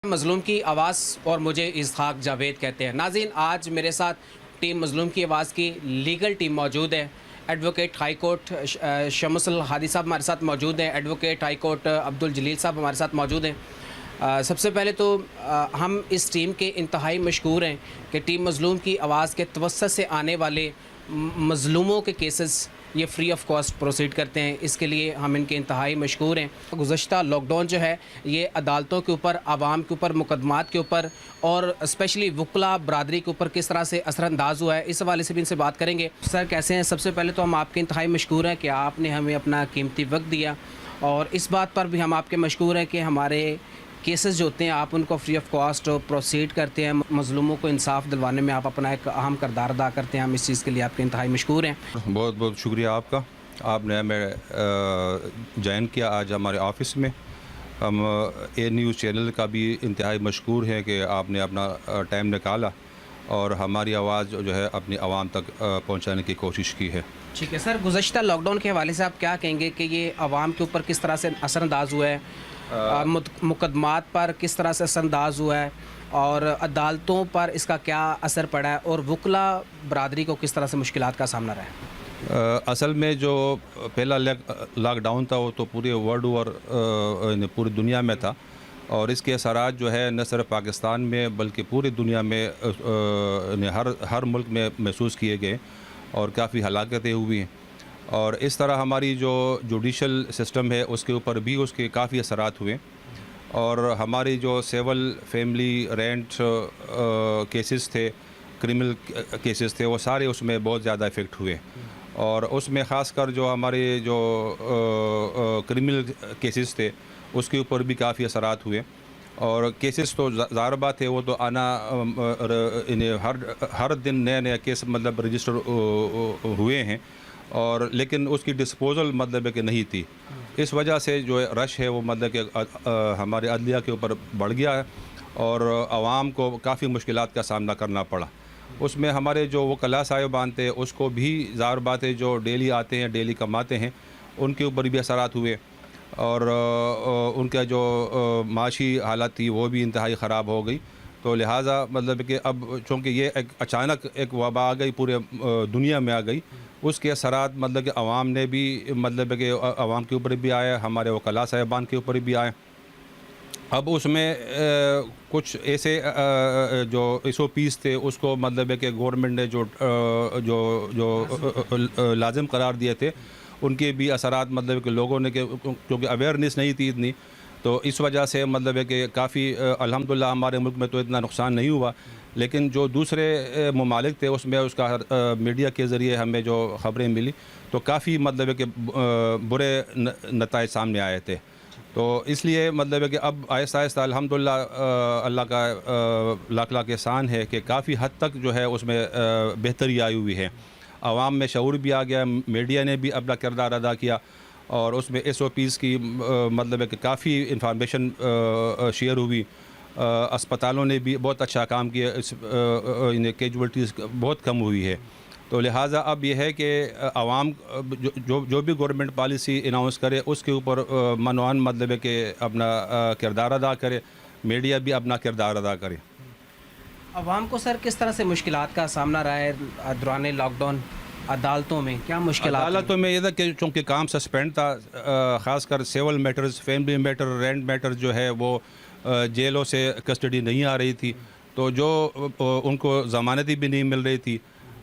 مظلوم کی آواز اور مجھے اسحاق جاوید کہتے ہیں۔ ناظرین، آج میرے ساتھ ٹیم مظلوم کی آواز کی لیگل ٹیم موجود ہے۔ ایڈوکیٹ ہائی کورٹ شمس الہادی صاحب ہمارے ساتھ موجود ہیں، ایڈوکیٹ ہائی کورٹ عبدالجلیل صاحب ہمارے ساتھ موجود ہیں۔ سب سے پہلے تو ہم اس ٹیم کے انتہائی مشکور ہیں کہ ٹیم مظلوم کی آواز کے توسط سے آنے والے مظلوموں کے کیسز یہ فری آف کاسٹ پروسیڈ کرتے ہیں، اس کے لیے ہم ان کے انتہائی مشکور ہیں۔ گزشتہ لاک ڈاؤن جو ہے یہ عدالتوں کے اوپر، عوام کے اوپر، مقدمات کے اوپر اور اسپیشلی وکلا برادری کے اوپر کس طرح سے اثر انداز ہوا ہے، اس حوالے سے بھی ان سے بات کریں گے۔ سر کیسے ہیں؟ سب سے پہلے تو ہم آپ کے انتہائی مشکور ہیں کہ آپ نے ہمیں اپنا قیمتی وقت دیا، اور اس بات پر بھی ہم آپ کے مشکور ہیں کہ ہمارے کیسز جو ہوتے ہیں آپ ان کو فری آف کاسٹ پروسیڈ کرتے ہیں، مظلوموں کو انصاف دلوانے میں آپ اپنا ایک اہم کردار ادا کرتے ہیں۔ ہم اس چیز کے لیے آپ کے انتہائی مشکور ہیں۔ بہت بہت شکریہ آپ کا، آپ نے ہمیں جوائن کیا آج ہمارے آفس میں۔ ہم اے نیوز چینل کا بھی انتہائی مشکور ہیں کہ آپ نے اپنا ٹائم نکالا اور ہماری آواز جو ہے اپنی عوام تک پہنچانے کی کوشش کی ہے۔ ٹھیک ہے سر، گزشتہ لاک ڈاؤن کے حوالے سے آپ کیا کہیں گے کہ یہ عوام کے اوپر کس طرح سے اثر انداز ہوا ہے، مقدمات پر کس طرح سے اثر انداز ہوا ہے، اور عدالتوں پر اس کا کیا اثر پڑا ہے، اور وکلا برادری کو کس طرح سے مشکلات کا سامنا رہا ہے؟ اصل میں جو پہلا لاک ڈاؤن تھا وہ تو پورے ورلڈ اوور پوری دنیا میں تھا، اور اس کے اثرات جو ہے نہ صرف پاکستان میں بلکہ پوری دنیا میں ہر ملک میں محسوس کیے گئے، اور کافی ہلاکتیں ہوئی ہیں۔ اور اس طرح ہماری جو جوڈیشل سسٹم ہے اس کے اوپر بھی اس کے کافی اثرات ہوئے، اور ہماری جو سیول فیملی رینٹ کیسز تھے، کرمنل کیسز تھے، وہ سارے اس میں بہت زیادہ افیکٹ ہوئے، اور اس میں خاص کر جو ہمارے جو کرمنل کیسز تھے اس کے اوپر بھی کافی اثرات ہوئے۔ اور کیسز تو ظاہر بات ہے وہ تو آنا ہر دن نئے نئے کیس مطلب رجسٹر ہوئے ہیں، اور لیکن اس کی ڈسپوزل مطلب ہے کہ نہیں تھی۔ اس وجہ سے جو رش ہے وہ مطلب کہ ہمارے عدلیہ کے اوپر بڑھ گیا ہے، اور عوام کو کافی مشکلات کا سامنا کرنا پڑا۔ اس میں ہمارے جو وکلاء صاحبان تھے اس کو بھی ظاہر بات ہے جو ڈیلی آتے ہیں، ڈیلی کماتے ہیں، ان کے اوپر بھی اثرات ہوئے، اور ان کا جو معاشی حالت تھی وہ بھی انتہائی خراب ہو گئی۔ تو لہٰذا مطلب کہ اب چونکہ یہ ایک اچانک ایک وبا آ گئی، پورے دنیا میں آ گئی، اس کے اثرات مطلب کہ عوام نے بھی مطلب کہ عوام کے اوپر بھی آئے، ہمارے وکلاء صاحبان کے اوپر بھی آئے۔ اب اس میں کچھ ایسے جو SOPs تھے اس کو مطلب ہے کہ گورنمنٹ نے جو لازم قرار دیے تھے ان کے بھی اثرات مطلب کہ لوگوں نے کیونکہ اویئرنیس نہیں تھی اتنی، تو اس وجہ سے مطلب ہے کہ کافی الحمدللہ ہمارے ملک میں تو اتنا نقصان نہیں ہوا، لیکن جو دوسرے ممالک تھے اس میں اس کا میڈیا کے ذریعے ہمیں جو خبریں ملی تو کافی مطلب ہے کہ برے نتائج سامنے آئے تھے۔ تو اس لیے مطلب ہے کہ اب آہستہ آہستہ الحمدللہ اللہ کا لاکھ لاکھ احسان ہے کہ کافی حد تک جو ہے اس میں بہتری آئی ہوئی ہے، عوام میں شعور بھی آ گیا، میڈیا نے بھی اپنا کردار ادا کیا، اور اس میں SOPs کی مطلب ہے کہ کافی انفارمیشن شیئر ہوئی، اسپتالوں نے بھی بہت اچھا کام کیا، کیجولیٹیز بہت کم ہوئی ہے۔ تو لہٰذا اب یہ ہے کہ عوام جو بھی گورنمنٹ پالیسی اناؤنس کرے اس کے اوپر منوان مطلب ہے کہ اپنا کردار ادا کرے، میڈیا بھی اپنا کردار ادا کرے۔ عوام کو سر کس طرح سے مشکلات کا سامنا رہا ہے دوران لاک ڈاؤن؟ عدالتوں میں کیا مشکلات؟ عدالتوں میں یہ تھا کہ چونکہ کام سسپینڈ تھا، خاص کر civil matters, family matter, rent matter جو ہے وہ جیلوں سے کسٹڈی نہیں آ رہی تھی، تو جو ان کو ضمانتی بھی نہیں مل رہی تھی۔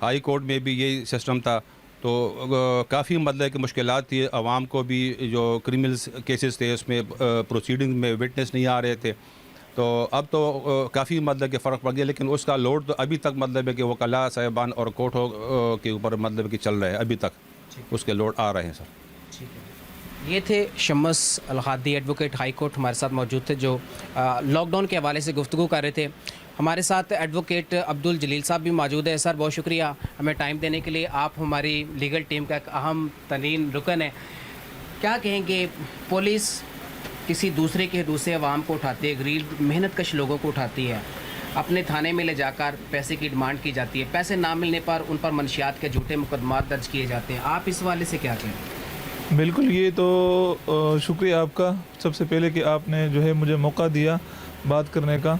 ہائی کورٹ میں بھی یہی سسٹم تھا، تو کافی مطلب کہ مشکلات تھی، عوام کو بھی جو کرمنل کیسز تھے اس میں پروسیڈنگ میں وٹنس نہیں آ رہے تھے۔ تو اب تو کافی مطلب کہ فرق پڑ گیا، لیکن اس کا لوڈ تو ابھی تک مطلب ہے کہ وکلاء صاحبان اور کورٹوں کے اوپر مطلب کہ چل رہا ہے، ابھی تک اس کے لوڈ آ رہے ہیں سر۔ ٹھیک ہے، یہ تھے شمس الہادی ایڈوکیٹ ہائی کورٹ ہمارے ساتھ موجود تھے جو لاک ڈاؤن کے حوالے سے گفتگو کر رہے تھے۔ ہمارے ساتھ ایڈوکیٹ عبدالجلیل صاحب بھی موجود ہے۔ سر بہت شکریہ ہمیں ٹائم دینے کے لیے، آپ ہماری لیگل ٹیم کا ایک اہم ترین رکن ہے۔ کیا کہیں گے، پولیس کسی دوسرے کے حدود سے عوام کو اٹھاتی ہے، غریب محنت کش لوگوں کو اٹھاتی ہے، اپنے تھانے میں لے جا کر پیسے کی ڈیمانڈ کی جاتی ہے، پیسے نہ ملنے پر ان پر منشیات کے جھوٹے مقدمات درج کیے جاتے ہیں، آپ اس حوالے سے کیا کہیں؟ بالکل، یہ تو شکریہ آپ کا سب سے پہلے کہ آپ نے جو ہے مجھے موقع دیا بات کرنے کا،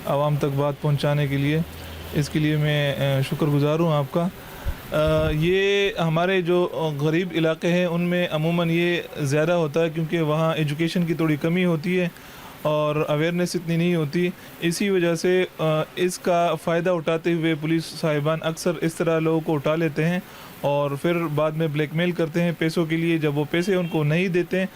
عوام تک بات پہنچانے کے لیے، اس کے لیے میں شکر گزار ہوں آپ کا۔ یہ ہمارے جو غریب علاقے ہیں ان میں عموماً یہ زیادہ ہوتا ہے کیونکہ وہاں ایجوکیشن کی تھوڑی کمی ہوتی ہے اور اویئرنیس اتنی نہیں ہوتی، اسی وجہ سے اس کا فائدہ اٹھاتے ہوئے پولیس صاحبان اکثر اس طرح لوگوں کو اٹھا لیتے ہیں اور پھر بعد میں بلیک میل کرتے ہیں پیسوں کے لیے۔ جب وہ پیسے ان کو نہیں دیتے ہیں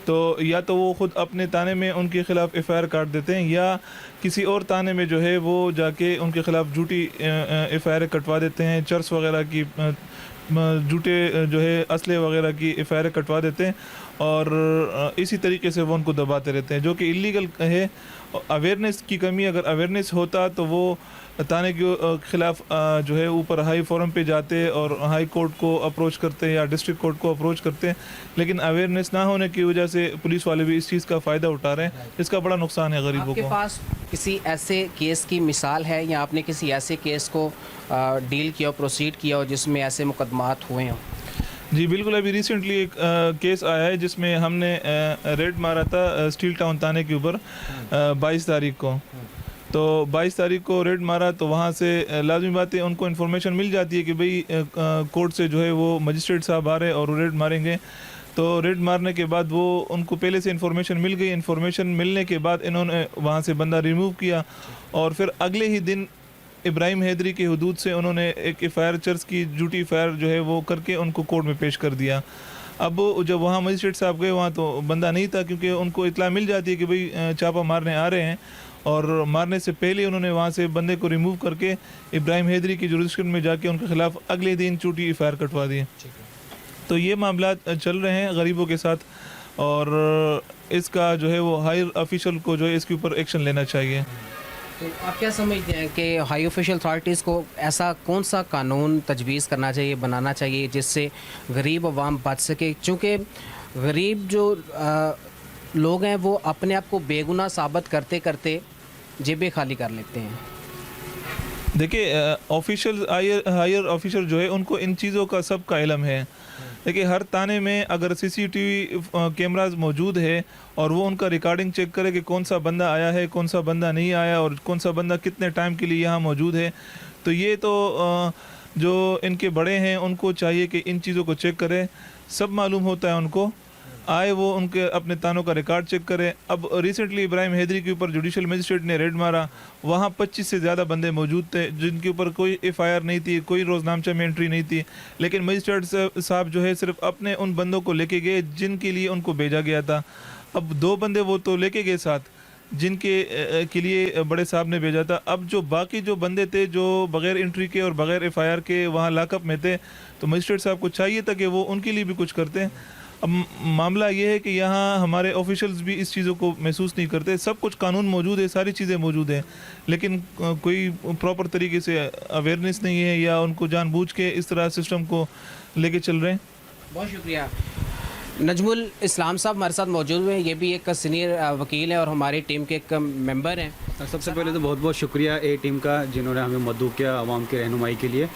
تو یا تو وہ خود اپنے تانے میں ان کے خلاف ایف آئی آر کاٹ دیتے ہیں یا کسی اور تانے میں جو ہے وہ جا کے ان کے خلاف جھوٹی ایف آئی آر کٹوا دیتے ہیں، چرس وغیرہ کی جھوٹے جو ہے اسلحے وغیرہ کی ایف آئی آر کٹوا دیتے ہیں اور اسی طریقے سے وہ ان کو دباتے رہتے ہیں جو کہ اللیگل ہے۔ اویئرنیس کی کمی، اگر اویئرنیس ہوتا تو وہ تانے کے خلاف جو ہے اوپر ہائی فورم پہ جاتے اور ہائی کورٹ کو اپروچ کرتے یا ڈسٹرکٹ کورٹ کو اپروچ کرتے، لیکن اویئرنیس نہ ہونے کی وجہ سے پولیس والے بھی اس چیز کا فائدہ اٹھا رہے ہیں، اس کا بڑا نقصان ہے غریبوں آپ کے کو۔ پاس کسی ایسے کیس کی مثال ہے یا آپ نے کسی ایسے کیس کو ڈیل کیا پروسیڈ کیا ہو جس میں ایسے مقدمات ہوئے ہوں؟ جی بالکل، ابھی ریسنٹلی ایک کیس آیا ہے جس میں ہم نے ریڈ مارا تھا اسٹیل ٹاؤن تھانے کے اوپر 22 تاریخ کو۔ تو 22 تاریخ کو ریڈ مارا تو وہاں سے لازمی بات ہے ان کو انفارمیشن مل جاتی ہے کہ بھئی کورٹ سے جو ہے وہ مجسٹریٹ صاحب آ رہے اور ریڈ ماریں گے۔ تو ریڈ مارنے کے بعد وہ ان کو پہلے سے انفارمیشن مل گئی، انفارمیشن ملنے کے بعد انہوں نے وہاں سے بندہ ریموو کیا اور پھر اگلے ہی دن ابراہیم حیدری کے حدود سے انہوں نے ایک ایف آئی آر چرچ کی جھوٹی ایف آئی آر جو ہے وہ کر کے ان کو کورٹ میں پیش کر دیا۔ اب جب وہاں مجسٹریٹ صاحب گئے وہاں تو بندہ نہیں تھا کیونکہ ان کو اطلاع مل جاتی ہے کہ بھئی چاپا مارنے آ رہے ہیں، اور مارنے سے پہلے انہوں نے وہاں سے بندے کو ریموو کر کے ابراہیم حیدری کی جورسڈکشن میں جا کے ان کے خلاف اگلے دن جھوٹی ایف آئی آر کٹوا دی۔ تو یہ معاملات چل رہے ہیں غریبوں کے ساتھ اور اس کا جو ہے وہ ہائر آفیشل کو جو ہے اس کے اوپر ایکشن لینا چاہیے۔ تو آپ کیا سمجھتے ہیں کہ ہائی آفیشل اتھارٹیز کو ایسا کون سا قانون تجویز کرنا چاہیے، بنانا چاہیے جس سے غریب عوام بچ سکے؟ چونکہ غریب جو لوگ ہیں وہ اپنے آپ کو بے گناہ ثابت کرتے کرتے جیبیں خالی کر لیتے ہیں۔ دیکھیے آفیشل ہائر آفیسر جو ہے ان کو ان چیزوں کا سب کا علم ہے۔ دیکھیے ہر تانے میں اگر سی سی ٹی وی کیمراز موجود ہے اور وہ ان کا ریکارڈنگ چیک کرے کہ کون سا بندہ آیا ہے، کون سا بندہ نہیں آیا اور کون سا بندہ کتنے ٹائم کے لیے یہاں موجود ہے، تو یہ تو جو ان کے بڑے ہیں ان کو چاہیے کہ ان چیزوں کو چیک کرے، سب معلوم ہوتا ہے ان کو، آئے وہ ان کے اپنے تانوں کا ریکارڈ چیک کرے۔ اب ریسنٹلی ابراہیم حیدری کے اوپر جوڈیشل مجسٹریٹ نے ریڈ مارا، وہاں 25 سے زیادہ بندے موجود تھے جن کے اوپر کوئی ایف آئی آر نہیں تھی، کوئی روزنامچہ میں انٹری نہیں تھی، لیکن مجسٹریٹ صاحب جو ہے صرف اپنے ان بندوں کو لے کے گئے جن کے لیے ان کو بھیجا گیا تھا۔ اب 2 بندے وہ تو لے کے گئے ساتھ جن کے لیے بڑے صاحب نے بھیجا تھا، اب جو باقی جو بندے تھے جو بغیر انٹری کے اور بغیر ایف آئی آر کے وہاں لاک اپ میں تھے، تو مجسٹریٹ صاحب کو چاہیے تھا کہ وہ ان کے لیے بھی کچھ کرتے ہیں۔ اب معاملہ یہ ہے کہ یہاں ہمارے آفیشلز بھی اس چیزوں کو محسوس نہیں کرتے، سب کچھ قانون موجود ہے، ساری چیزیں موجود ہیں، لیکن کوئی پراپر طریقے سے اویئرنیس نہیں ہے یا ان کو جان بوجھ کے اس طرح سسٹم کو لے کے چل رہے ہیں۔ بہت شکریہ۔ نجم الاسلام صاحب ہمارے ساتھ موجود ہیں، یہ بھی ایک سینئر وکیل ہیں اور ہماری ٹیم کے ایک ممبر ہیں۔ سب سے پہلے تو بہت بہت شکریہ اے ٹیم کا جنہوں نے ہمیں مدعو کیا عوام کی رہنمائی کے لیے۔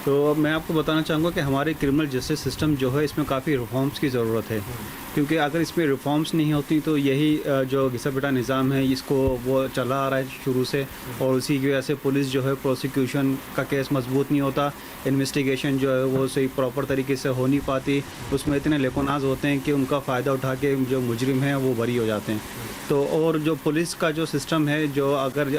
تو میں آپ کو بتانا چاہوں گا کہ ہمارے کرمنل جسٹس سسٹم جو ہے اس میں کافی ریفارمز کی ضرورت ہے، کیونکہ اگر اس میں ریفارمز نہیں ہوتی تو یہی جو گھسا پٹا نظام ہے اس کو وہ چلا آ رہا ہے شروع سے، اور اسی کی وجہ سے پولیس جو ہے پروسیکیوشن کا کیس مضبوط نہیں ہوتا، انویسٹیگیشن جو ہے وہ صحیح پراپر طریقے سے ہو نہیں پاتی، اس میں اتنے لیکوناز ہوتے ہیں کہ ان کا فائدہ اٹھا کے جو مجرم ہیں وہ بری ہو جاتے ہیں۔ تو اور جو پولیس کا جو سسٹم ہے، جو اگر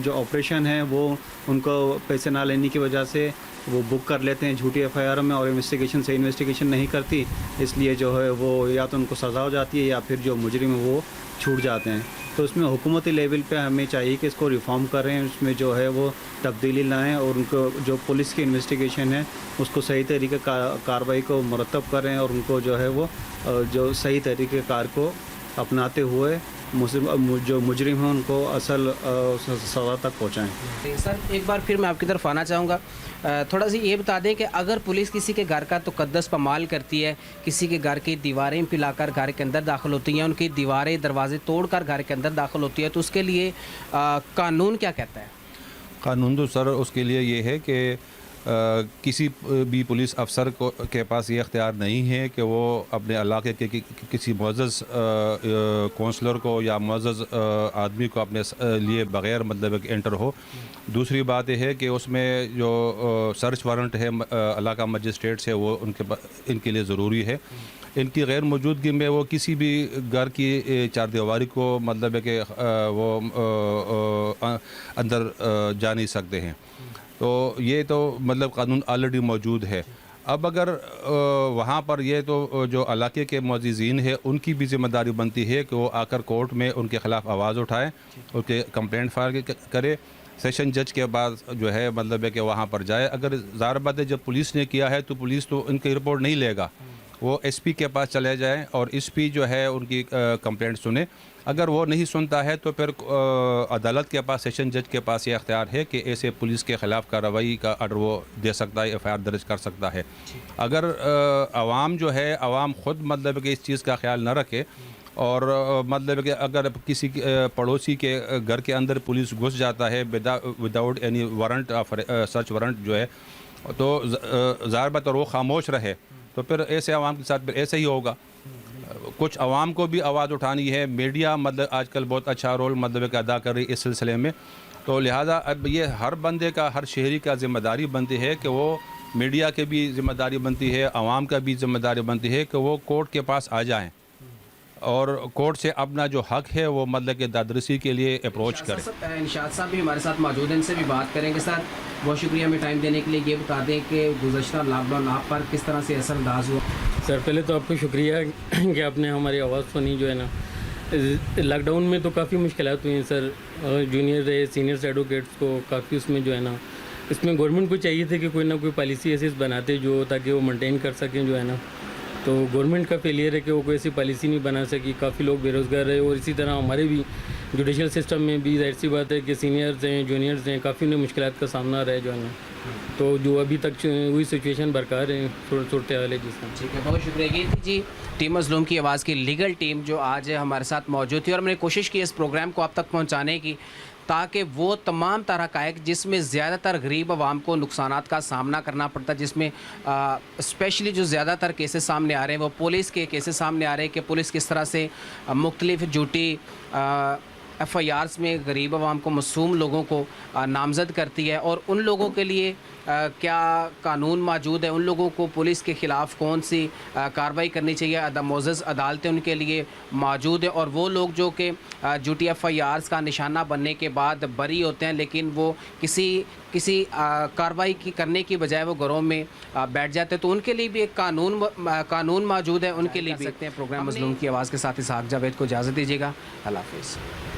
جو آپریشن ہے وہ ان کو پیسے نہ لینے کی وجہ سے وہ بک کر لیتے ہیں جھوٹی ایف آئی آر میں، اور انویسٹیگیشن سے انویسٹیگیشن نہیں کرتی، اس لیے جو ہے وہ یا تو ان کو سزا ہو جاتی ہے یا پھر جو مجرم ہے وہ چھوٹ جاتے ہیں۔ تو اس میں حکومتی لیول پہ ہمیں چاہیے کہ اس کو ریفارم کریں، اس میں جو ہے وہ تبدیلی لائیں اور ان کو جو پولیس کی انویسٹیگیشن ہے اس کو صحیح طریقے کارروائی کو مرتب کریں اور ان کو جو ہے وہ جو صحیح طریقے کار کو اپناتے ہوئے جو مجرم ہیں ان کو اصل سزا تک پہنچائیں۔ سر ایک بار پھر میں آپ کی طرف آنا چاہوں گا، تھوڑا سی یہ بتا دیں کہ اگر پولیس کسی کے گھر کا تقدس پامال کرتی ہے، کسی کے گھر کی دیواریں پلا کر گھر کے اندر داخل ہوتی ہیں، ان کی دیواریں دروازے توڑ کر گھر کے اندر داخل ہوتی ہے، تو اس کے لیے قانون کیا کہتا ہے؟ قانون تو سر اس کے لیے یہ ہے کہ کسی بھی پولیس افسر کو کے پاس یہ اختیار نہیں ہے کہ وہ اپنے علاقے کے کسی معزز کونسلر کو یا معزز آدمی کو اپنے لیے بغیر مطلب کہ انٹر ہو. دوسری بات یہ ہے کہ اس میں جو سرچ وارنٹ ہے علاقہ مجسٹریٹ سے وہ ان کے لیے ضروری ہے. ان کی غیر موجودگی میں وہ کسی بھی گھر کی چار دیواری کو مطلب ہے کہ وہ اندر جا نہیں سکتے ہیں. تو یہ تو مطلب قانون آلریڈی موجود ہے. اب اگر وہاں پر یہ تو جو علاقے کے معززین ہیں ان کی بھی ذمہ داری بنتی ہے کہ وہ آ کر کورٹ میں ان کے خلاف آواز اٹھائیں, ان کے کمپلینٹ فائل کرے. سیشن جج کے بعد جو ہے مطلب ہے کہ وہاں پر جائے. اگر ظاہر بات ہے جب پولیس نے کیا ہے تو پولیس تو ان کی رپورٹ نہیں لے گا, وہ ایس پی کے پاس چلے جائیں اور ایس پی جو ہے ان کی کمپلینٹ سنے. اگر وہ نہیں سنتا ہے تو پھر عدالت کے پاس, سیشن جج کے پاس یہ اختیار ہے کہ ایسے پولیس کے خلاف کارروائی کا آرڈر وہ دے سکتا ہے, ایف آئی آر درج کر سکتا ہے. اگر عوام جو ہے عوام خود مطلب کہ اس چیز کا خیال نہ رکھے اور مطلب کہ اگر کسی پڑوسی کے گھر کے اندر پولیس گھس جاتا ہے without any warrant search warrant جو ہے, تو ظاہر بات اور وہ خاموش رہے تو پھر ایسے عوام کے ساتھ پھر ایسے ہی ہوگا. کچھ عوام کو بھی آواز اٹھانی ہے. میڈیا مطلب آج کل بہت اچھا رول مطلب کہ ادا کر رہی ہے اس سلسلے میں. تو لہٰذا اب یہ ہر بندے کا, ہر شہری کا ذمہ داری بنتی ہے کہ وہ میڈیا کے بھی ذمہ داری بنتی ہے, عوام کا بھی ذمہ داری بنتی ہے کہ وہ کورٹ کے پاس آ جائیں اور کورٹ سے اپنا جو حق ہے وہ مطلب کہ دادرسی کے لیے اپروچ کریں. نشاط صاحب بھی ہمارے ساتھ موجود ہیں, ان سے بھی بات کریں گے. سر بہت شکریہ ہمیں ٹائم دینے کے لیے. یہ بتا دیں کہ گزشتہ لاک ڈاؤن آپ پر کس طرح سے اثر انداز ہوا؟ سر پہلے تو آپ کو شکریہ کہ آپ نے ہماری آواز سنی. جو ہے نا لاک ڈاؤن میں تو کافی مشکلات ہوئی ہیں سر. جونیئر رہے سینئرس ایڈوکیٹس کو کافی اس میں جو ہے نا, اس میں گورنمنٹ کو چاہیے تھے کہ کوئی نہ کوئی پالیسی ایسی بناتے جو تاکہ وہ مینٹین کر سکیں جو ہے نا. تو گورنمنٹ کا فیلئر ہے کہ وہ کوئی ایسی پالیسی نہیں بنا سکی. کافی لوگ بے روزگار رہے اور اسی طرح ہمارے بھی جوڈیشل سسٹم میں بھی ظاہر سی بات ہے کہ سینئرز ہیں جونیئرز ہیں کافی انہیں مشکلات کا سامنا رہا ہے جو ہے نا. تو جو ابھی تک وہی سچویشن برقرار ہے صورتحال ہے. جی سر ٹھیک ہے, بہت شکریہ. یہ تھی جی ٹیم مظلوم کی آواز کی لیگل ٹیم جو آج ہمارے ساتھ موجود تھی, اور ہم نے کوشش کی اس پروگرام کو آپ تک پہنچانے کی تاکہ وہ تمام طرح حقائق جس میں زیادہ تر غریب عوام کو نقصانات کا سامنا کرنا پڑتا ہے, جس میں اسپیشلی جو زیادہ تر کیسز سامنے آ رہے ہیں وہ پولیس کے کیسز سامنے آ رہے ہیں کہ پولیس کس طرح سے مختلف جھوٹی ایف آئی آرز میں غریب عوام کو, معصوم لوگوں کو نامزد کرتی ہے. اور ان لوگوں کے لیے کیا قانون موجود ہے, ان لوگوں کو پولیس کے خلاف کون سی کارروائی کرنی چاہیے, معزز عدالتیں ان کے لیے موجود ہیں. اور وہ لوگ جو کہ جھوٹی ایف آئی آرز کا نشانہ بننے کے بعد بری ہوتے ہیں لیکن وہ کسی کارروائی کرنے کی بجائے وہ گھروں میں بیٹھ جاتے ہیں, تو ان کے لیے بھی ایک قانون موجود ہے. ان کے لیے بھی سکتے ہیں. پروگرام مظلوم کی آواز کے ساتھ اسحاق جاوید کو اجازت دیجیے گا. اللہ حافظ.